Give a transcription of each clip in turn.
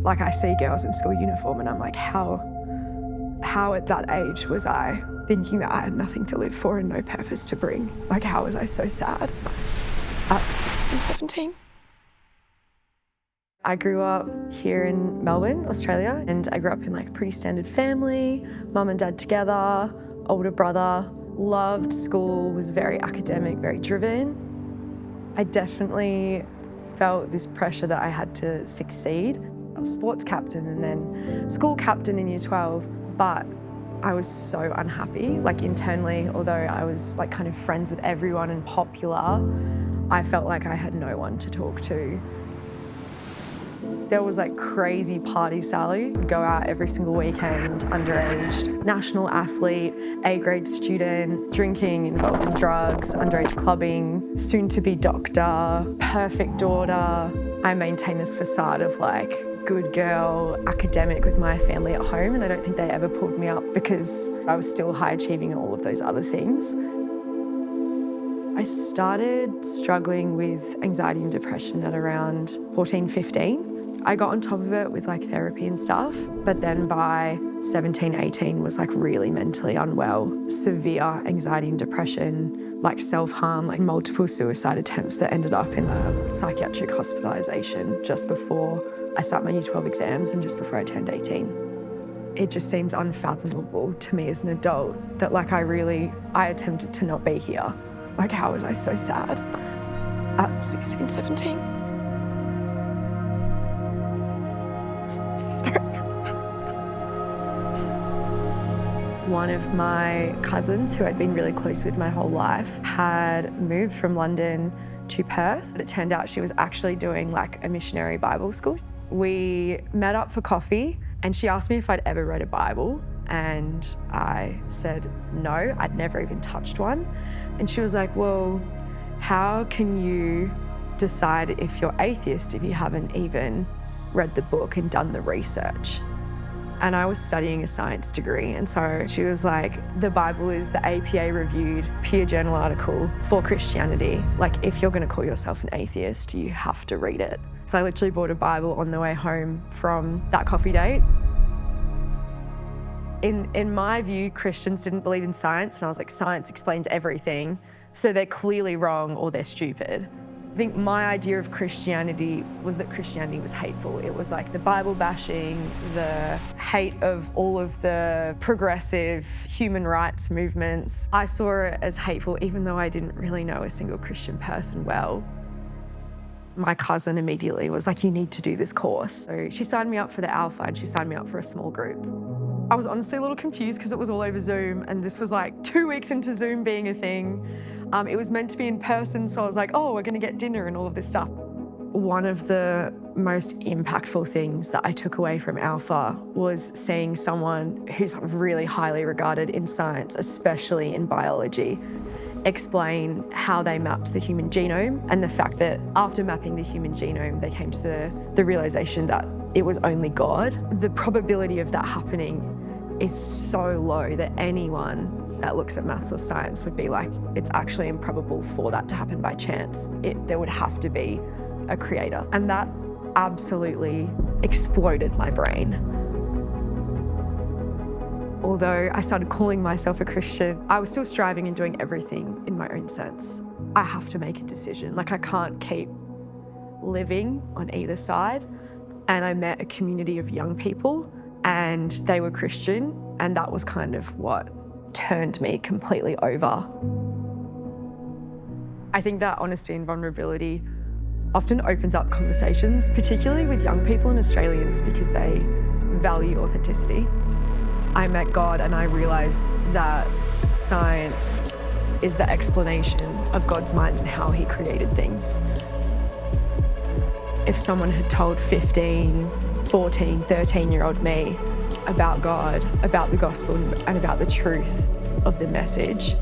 Like, I see girls in school uniform and I'm like, how at that age was I thinking that I had nothing to live for and no purpose to bring? Like, how was I so sad at 16, 17? I grew up here in Melbourne, Australia, and I grew up in like a pretty standard family, mum and dad together, older brother, loved school, was very academic, very driven. I definitely felt this pressure that I had to succeed. I was sports captain and then school captain in year 12, but I was so unhappy, like internally, although I was like kind of friends with everyone and popular, I felt like I had no one to talk to. There was like crazy party Sally, would go out every single weekend, underage, national athlete, A-grade student, drinking, involved in drugs, underage clubbing, soon-to-be doctor, perfect daughter. I maintained this facade of like good girl, academic with my family at home, and I don't think they ever pulled me up because I was still high achieving in all of those other things. I started struggling with anxiety and depression at around 14, 15. I got on top of it with like therapy and stuff, but then by 17, 18 was like really mentally unwell, severe anxiety and depression, like self-harm, like multiple suicide attempts that ended up in a psychiatric hospitalisation just before I sat my year 12 exams and just before I turned 18. It just seems unfathomable to me as an adult that like I attempted to not be here. Like, how was I so sad at 16, 17? Sorry. One of my cousins, who I'd been really close with my whole life, had moved from London to Perth. But it turned out she was actually doing like a missionary Bible school. We met up for coffee and she asked me if I'd ever read a Bible. And I said no, I'd never even touched one. And she was like, well, how can you decide if you're atheist if you haven't even read the book and done the research? And I was studying a science degree, and so she was like, the Bible is the APA reviewed peer journal article for Christianity. Like, if you're going to call yourself an atheist, you have to read it. So I literally bought a Bible on the way home from that coffee date. In my view, Christians didn't believe in science, and I was like, science explains everything, so they're clearly wrong or they're stupid. I think my idea of Christianity was that Christianity was hateful. It was like the Bible bashing, the hate of all of the progressive human rights movements. I saw it as hateful, even though I didn't really know a single Christian person well. My cousin immediately was like, you need to do this course. So she signed me up for the Alpha and she signed me up for a small group. I was honestly a little confused because it was all over Zoom, and this was like 2 weeks into Zoom being a thing. It was meant to be in person, so I was like, oh, we're gonna get dinner and all of this stuff. One of the most impactful things that I took away from Alpha was seeing someone who's really highly regarded in science, especially in biology, explain how they mapped the human genome, and the fact that after mapping the human genome, they came to the realization that it was only God. The probability of that happening is so low that anyone that looks at maths or science would be like, it's actually improbable for that to happen by chance. There would have to be a creator. And that absolutely exploded my brain. Although I started calling myself a Christian, I was still striving and doing everything in my own sense. I have to make a decision. Like, I can't keep living on either side. And I met a community of young people and they were Christian, and that was kind of what turned me completely over. I think that honesty and vulnerability often opens up conversations, particularly with young people and Australians, because they value authenticity. I met God and I realised that science is the explanation of God's mind and how he created things. If someone had told 15, 14, 13-year-old me about God, about the gospel, and about the truth of the message,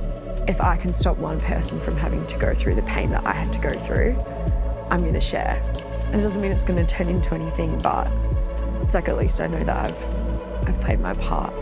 if I can stop one person from having to go through the pain that I had to go through, I'm going to share. And it doesn't mean it's going to turn into anything, but it's like, at least I know that I've played my part.